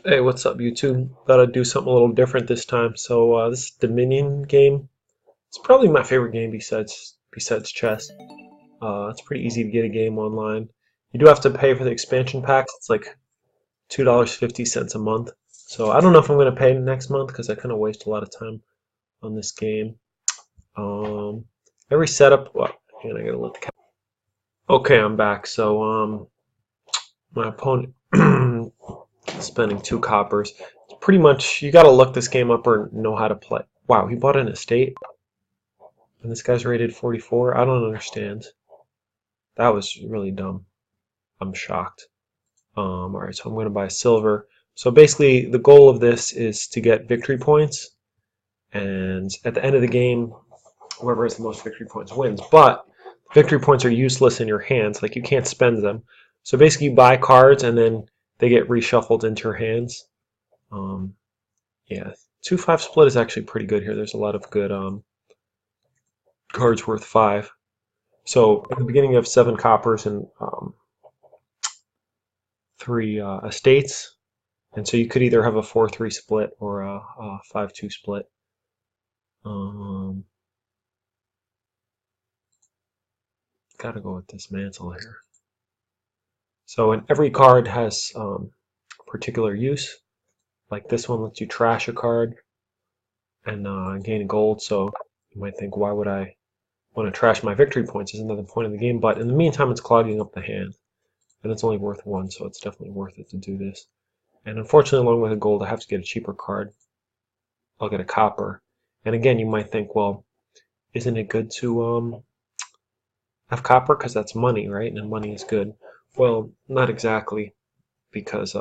Hey, what's up, YouTube? Thought I'd do something a little different this time. This Dominion game. It's probably my favorite game besides chess. It's pretty easy to get a game online. You do have to pay for the expansion packs. It's like $2.50 a month. So I don't know if I'm gonna pay next month because I kind of waste a lot of time on this game. Um, every setup. Well, and I gotta let the cat. Okay, I'm back. My opponent spending 2 coppers. It's pretty much you got to look this game up or know how to play. Wow, he bought an estate, and this guy's rated 44. I don't understand. That was really dumb. I'm shocked. All right, so I'm going to buy silver. So basically, the goal of this is to get victory points, and at the end of the game, whoever has the most victory points wins. But victory points are useless in your hands; like you can't spend them. So basically, you buy cards, and then they get reshuffled into your hands. Um, Yeah, 2-5 split is actually pretty good here. There's a lot of good cards worth 5. So in the beginning you have 7 coppers and 3 estates. And so you could either have a 4-3 split or a 5-2 split. Um, Gotta go with this mantle here. So and every card has particular use. Like this one lets you trash a card and gain gold. So you might think, why would I want to trash my victory points? Isn't that the point of the game? But in the meantime, it's clogging up the hand. And it's only worth 1, so it's definitely worth it to do this. And unfortunately, along with a gold, I have to get a cheaper card. I'll get a copper. And again, you might think, well, isn't it good to have copper because that's money, right? And money is good. Well, not exactly, because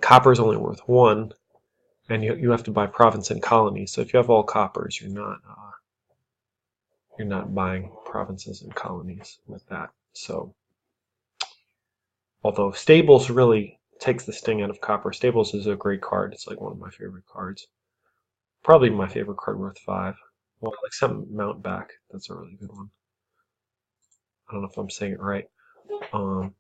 copper is only worth 1, and you have to buy province and colonies. So if you have all coppers, you're not buying provinces and colonies with that. So although Stables really takes the sting out of Copper. Stables is a great card. It's like one of my favorite cards. Probably my favorite card worth 5. Well, except Mount Back. That's a really good one. I don't know if I'm saying it right. Um,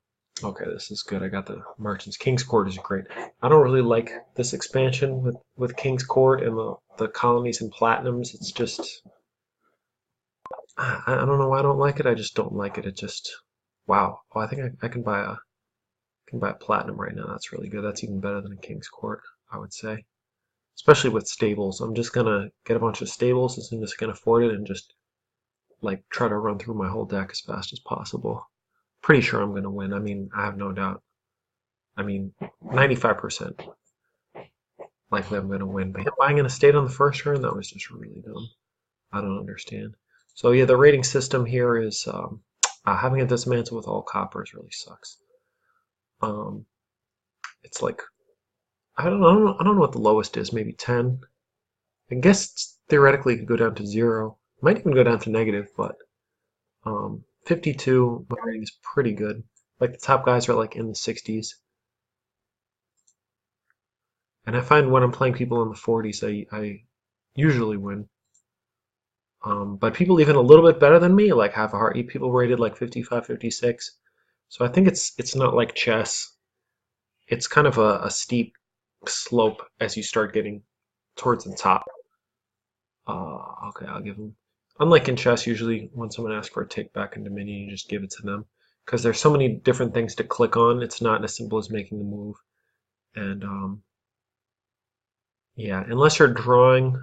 okay, this is good. I got the Merchants. King's Court is great. I don't really like this expansion with King's Court and the colonies and platinums. It's just I don't know why I don't like it. I just don't like it. It just wow. Oh, I think I can buy a platinum right now. That's really good. That's even better than a King's Court, I would say. Especially with stables. I'm just gonna get a bunch of stables as soon as I can afford it and just like try to run through my whole deck as fast as possible. Pretty sure I'm gonna win. I mean, I have no doubt. I mean, 95% likely I'm gonna win. But buying an estate on the first turn, that was just really dumb. I don't understand. So yeah, the rating system here is having a dismantle with all coppers really sucks. Um, it's like I don't know what the lowest is. Maybe 10. I guess theoretically it could go down to 0. It might even go down to negative, but 52 my rating is pretty good. Like the top guys are like in the 60s. And I find when I'm playing people in the 40s, I usually win. But people even a little bit better than me, like have a heart. People rated like 55, 56. So I think it's not like chess. It's kind of a steep slope as you start getting towards the top. Okay, I'll give them. Unlike in chess, usually when someone asks for a take back in Dominion, you just give it to them. Because there's so many different things to click on, it's not as simple as making the move. And yeah, unless you're drawing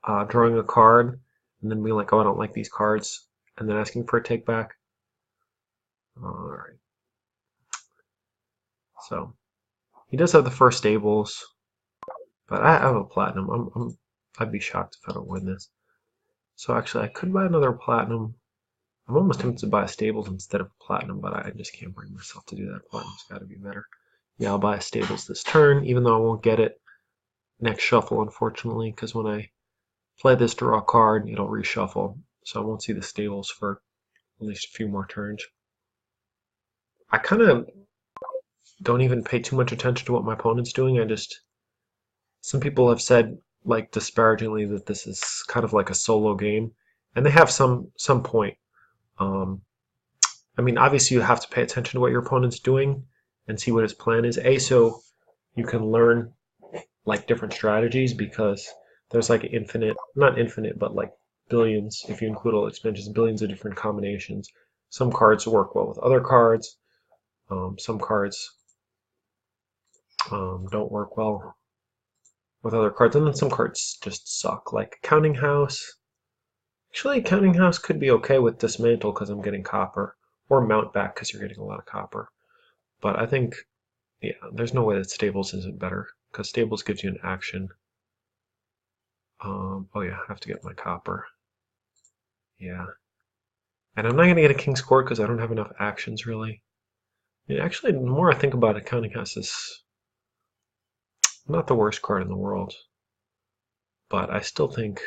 a card, and then being like, oh, I don't like these cards, and then asking for a take back. All right. So he does have the first stables, but I have a platinum. I'd be shocked if I don't win this. So actually, I could buy another platinum. I'm almost tempted to buy stables instead of platinum, but I just can't bring myself to do that. Platinum's got to be better. Yeah, I'll buy stables this turn, even though I won't get it next shuffle, unfortunately, because when I play this draw card, it'll reshuffle, so I won't see the stables for at least a few more turns. I kind of don't even pay too much attention to what my opponent's doing. Some people have said, like disparagingly, that this is kind of like a solo game, and they have some point. Um, I mean, obviously you have to pay attention to what your opponent's doing, and see what his plan is. So you can learn like different strategies, because there's like infinite, not infinite, but like billions, if you include all expansions, billions of different combinations. Some cards work well with other cards. Some cards don't work well with other cards, and then some cards just suck, like Counting House. Actually, Counting House could be okay with Dismantle because I'm getting copper, or Mount Back because you're getting a lot of copper. But I think, yeah, there's no way that Stables isn't better, because Stables gives you an action. Oh yeah, I have to get my copper. Yeah. And I'm not going to get a King's Court because I don't have enough actions, really. And actually, the more I think about it, Counting House is not the worst card in the world. But I still think,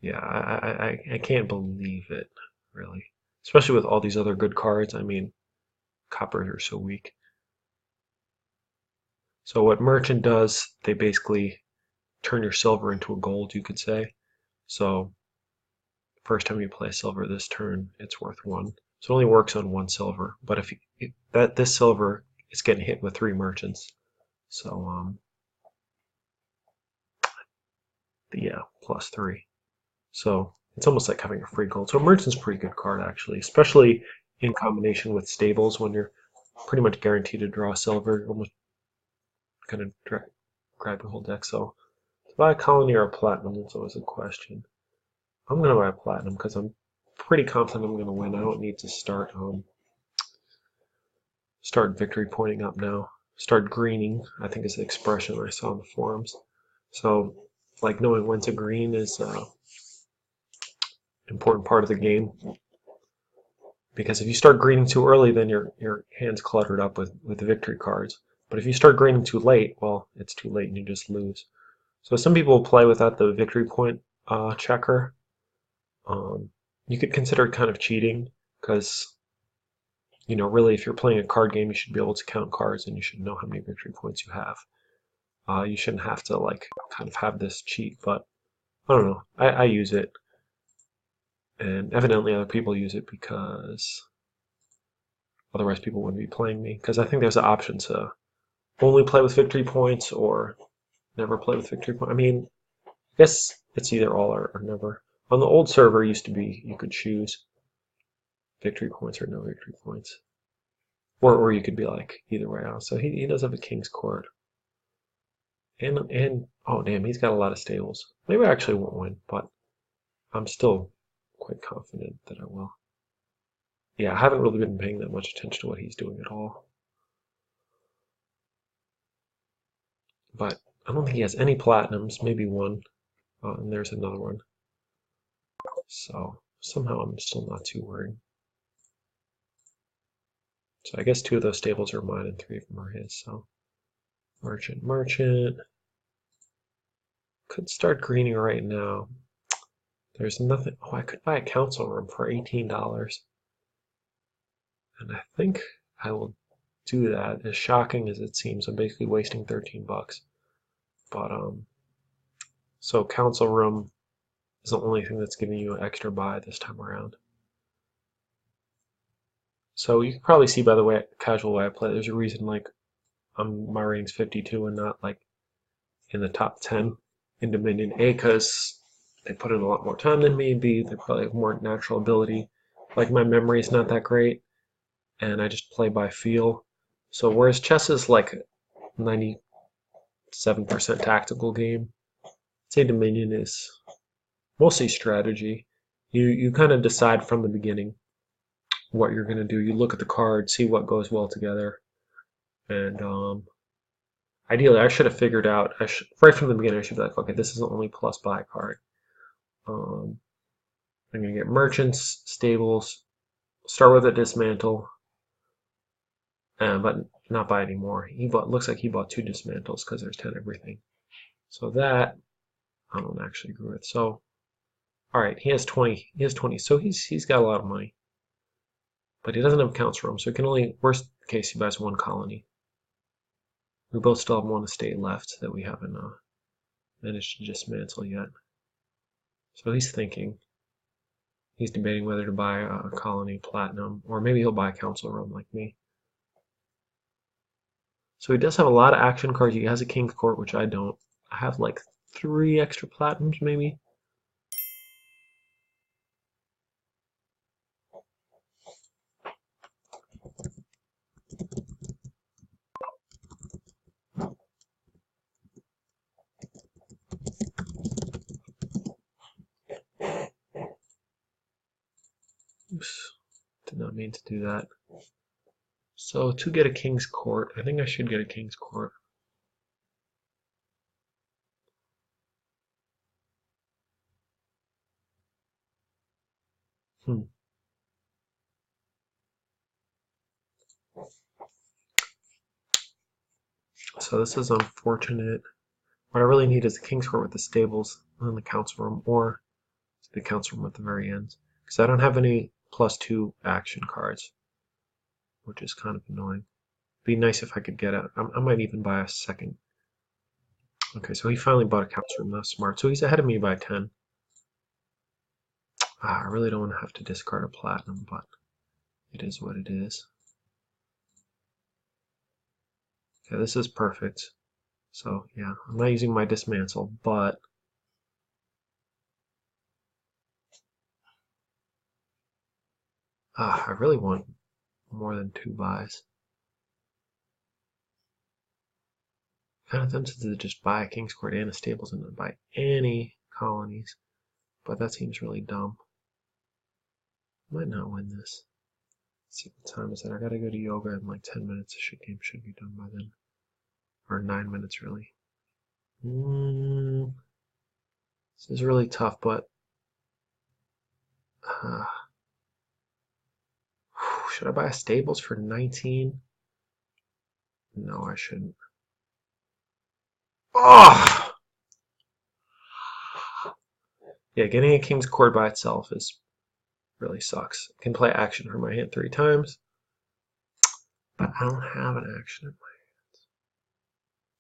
yeah, I can't believe it, really. Especially with all these other good cards. I mean, coppers are so weak. So what Merchant does, they basically turn your silver into a gold, you could say. So first time you play silver this turn, it's worth 1. So it only works on 1 silver. But if this silver is getting hit with 3 merchants, so yeah, +3. So it's almost like having a free gold. So merchant's a pretty good card actually, especially in combination with stables when you're pretty much guaranteed to draw silver. You're almost gonna grab your whole deck. So to buy a colony or a platinum, that's always a question. I'm gonna buy a platinum because I'm pretty confident I'm gonna win. I don't need to start victory pointing up now. Start greening, I think is the expression I saw in the forums. So like knowing when to green is an important part of the game. Because if you start greening too early, then your hand's cluttered up with the victory cards. But if you start greening too late, well, it's too late and you just lose. So some people play without the victory point checker. You could consider it kind of cheating, because really, if you're playing a card game, you should be able to count cards and you should know how many victory points you have. You shouldn't have to like kind of have this cheat, but I don't know. I use it, and evidently other people use it because otherwise people wouldn't be playing me. Because I think there's an option to only play with victory points or never play with victory points. I mean, I guess it's either all or never. On the old server, it used to be you could choose victory points or no victory points. Or you could be like either way out. So he does have a King's Court. And oh damn, he's got a lot of stables. Maybe I actually won't win, but I'm still quite confident that I will. Yeah, I haven't really been paying that much attention to what he's doing at all. But I don't think he has any platinums, maybe one. And there's another one. So somehow I'm still not too worried. So I guess 2 of those stables are mine and 3 of them are his. So merchant. Could start greening right now. There's nothing. Oh, I could buy a council room for $18. And I think I will do that. As shocking as it seems, I'm basically wasting 13 bucks. But so council room is the only thing that's giving you an extra buy this time around. So you can probably see by the way casual way I play, there's a reason like my rating's 52 and not like in the top 10 in Dominion. A, because they put in a lot more time than me. B, they probably have more natural ability. Like my memory is not that great, and I just play by feel. So whereas chess is like 97% tactical game, I'd say Dominion is mostly strategy. You kind of decide from the beginning what you're going to do. You look at the card, see what goes well together, and ideally I should have figured out, right from the beginning I should be like, okay, this is the only plus buy card. I'm going to get merchants, stables, start with a dismantle, but not buy anymore. Looks like he bought 2 dismantles because there's 10 everything. So that I don't actually agree with. So all right, he has 20. He has 20. So he's got a lot of money, but he doesn't have council room. So he can only, worst case, he buys 1 colony. We both still have 1 estate left that we haven't managed to dismantle yet. So he's thinking. He's debating whether to buy a colony platinum, or maybe he'll buy a council room like me. So he does have a lot of action cards. He has a King's Court, which I don't. I have like 3 extra platinums, maybe. Oops, did not mean to do that. So to get a King's Court, I think I should get a King's Court. Hmm. So this is unfortunate. What I really need is the King's Court with the stables and the council room, or the council room at the very end. Because I don't have any +2 action cards, which is kind of annoying. Be nice if I could get it. I might even buy a second. Okay, so he finally bought a council room. That's smart. So he's ahead of me by 10. I really don't want to have to discard a platinum, but it is what it is. Okay, this is perfect. So yeah, I'm not using my dismantle, but I really want more than 2 buys. Kind of tempted to just buy a King's Court and a Stables and not buy any colonies, but that seems really dumb. Might not win this. Let's see what time is it. I gotta go to yoga in like 10 minutes. The game should be done by then, or 9 minutes really. This is really tough, but should I buy a Stables for 19? No, I shouldn't. Oh! Yeah, getting a King's Court by itself is really sucks. I can play action for my hand 3 times, but I don't have an action in my hands.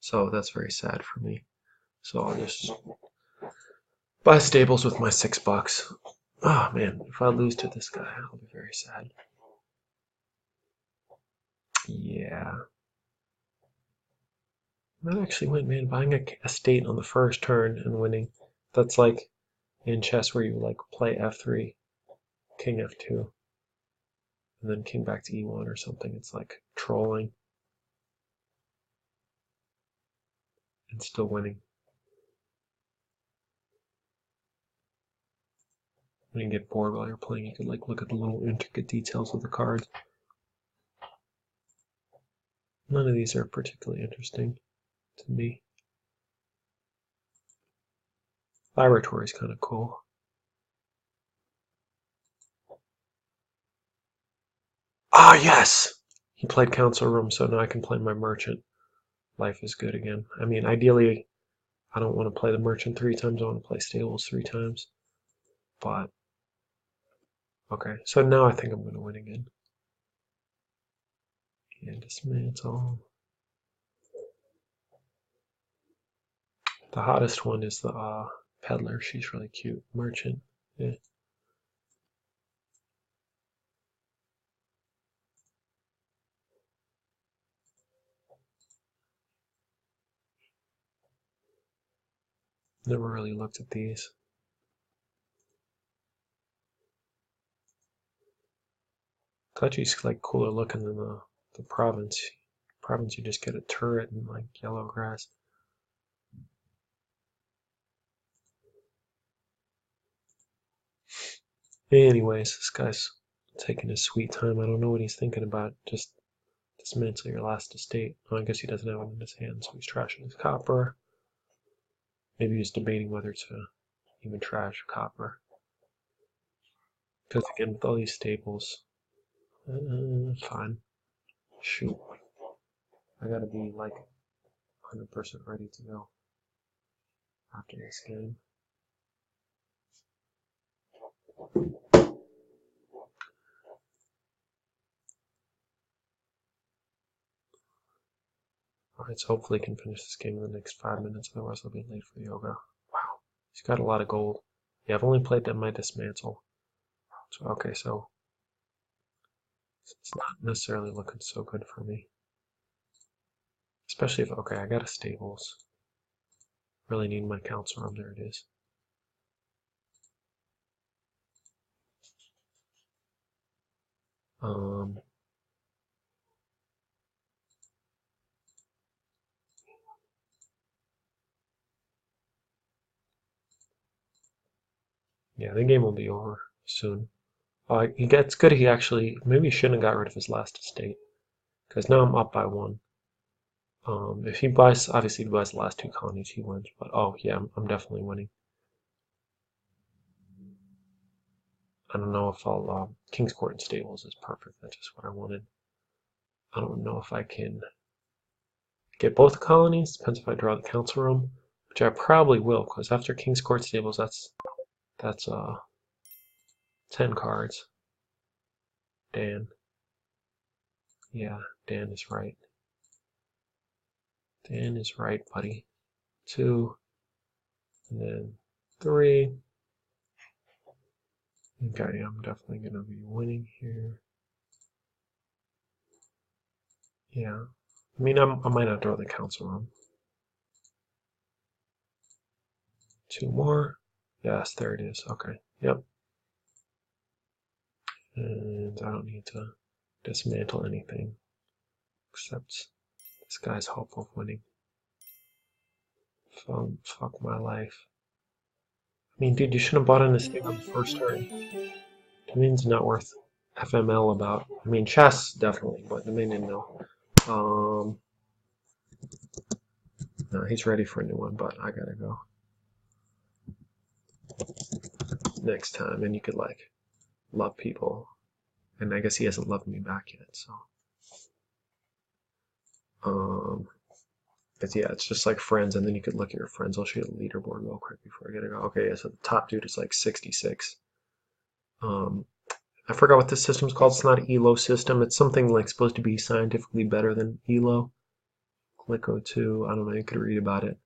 So that's very sad for me. So I'll just buy Stables with my $6. Oh man, if I lose to this guy, I'll be very sad. Yeah. That actually went, man. Buying a state on the first turn and winning. That's like in chess where you like play f3, king f2, and then king back to e1 or something. It's like trolling and still winning. When you get bored while you're playing, you can like look at the little intricate details of the cards. None of these are particularly interesting to me. Laboratory is kind of cool. Ah, yes! He played Council Room, so now I can play my Merchant. Life is good again. I mean, ideally, I don't want to play the Merchant 3 times. I want to play Stables 3 times. But, okay. So now I think I'm going to win again. And dismantle. The hottest one is the Peddler. She's really cute. Merchant. Yeah. Never really looked at these. Clutchy's like cooler looking than the Province. Province, you just get a turret and like yellow grass. Anyways, this guy's taking his sweet time. I don't know what he's thinking about. Just dismantle your last estate. Oh, I guess he doesn't have it in his hand, so he's trashing his copper. Maybe he's debating whether to even trash copper. Because again, with all these staples, fine. Shoot. I gotta be like 100% ready to go after this game. Alright, so hopefully I can finish this game in the next 5 minutes, otherwise I'll be late for yoga. Wow, he's got a lot of gold. Yeah, I've only played my dismantle. So, okay, so it's not necessarily looking so good for me. Especially if, okay, I got a stables. Really need my council room. There it is. Yeah, the game will be over soon. It's good he actually, maybe he shouldn't have got rid of his last estate. Because now I'm up by one. If he buys, obviously he buys the last two colonies, he wins. But oh yeah, I'm definitely winning. I don't know if I'll, King's Court and Stables is perfect. That's just what I wanted. I don't know if I can get both colonies. Depends if I draw the council room, which I probably will, because after King's Court Stables, that's 10 cards. Dan. Yeah, Dan is right. Dan is right, buddy. 2, and then 3. Okay, I'm definitely going to be winning here. Yeah. I mean, I might not draw the council room. 2 more. Yes, there it is. Okay. Yep. And I don't need to dismantle anything except this guy's hope of winning. Fuck my life. I mean, dude, you shouldn't have bought in this thing on the first turn. Dominion's not worth FML about. I mean, chess definitely, but Dominion no. No, he's ready for a new one, but I gotta go next time. And you could like love people, and I guess he hasn't loved me back yet. So, but yeah, it's just like friends, and then you could look at your friends. I'll show you the leaderboard real quick before I gotta go. Okay, yeah, so the top dude is like 66. I forgot what this system's called. It's not an ELO system. It's something like supposed to be scientifically better than ELO. Click O2. I don't know. You could read about it.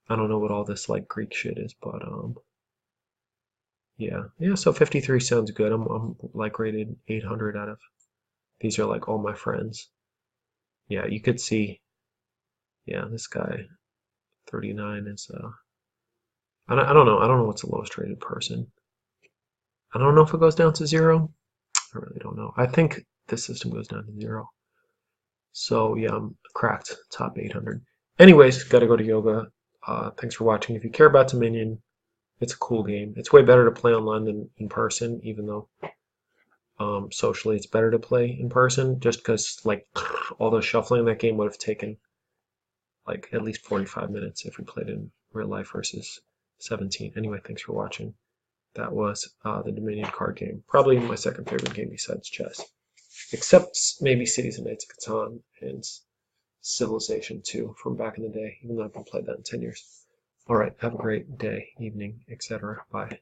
I don't know what all this like Greek shit is, but yeah. So 53 sounds good. I'm like rated 800 out of. These are like all my friends. Yeah, you could see. Yeah, this guy 39 is I don't know. I don't know what's the lowest rated person. I don't know if it goes down to 0. I really don't know. I think this system goes down to 0. So yeah, I'm cracked top 800. Anyways, gotta go to yoga. Thanks for watching. If you care about Dominion, it's a cool game. It's way better to play online than in person, even though socially it's better to play in person, just because like all the shuffling in that game would have taken like at least 45 minutes if we played in real life versus 17. Anyway, thanks for watching. That was the Dominion card game. Probably my second favorite game besides chess. Except maybe Cities and Knights of Catan and Civilization 2 from back in the day, even though I haven't played that in 10 years. All right, have a great day, evening, etc. Bye.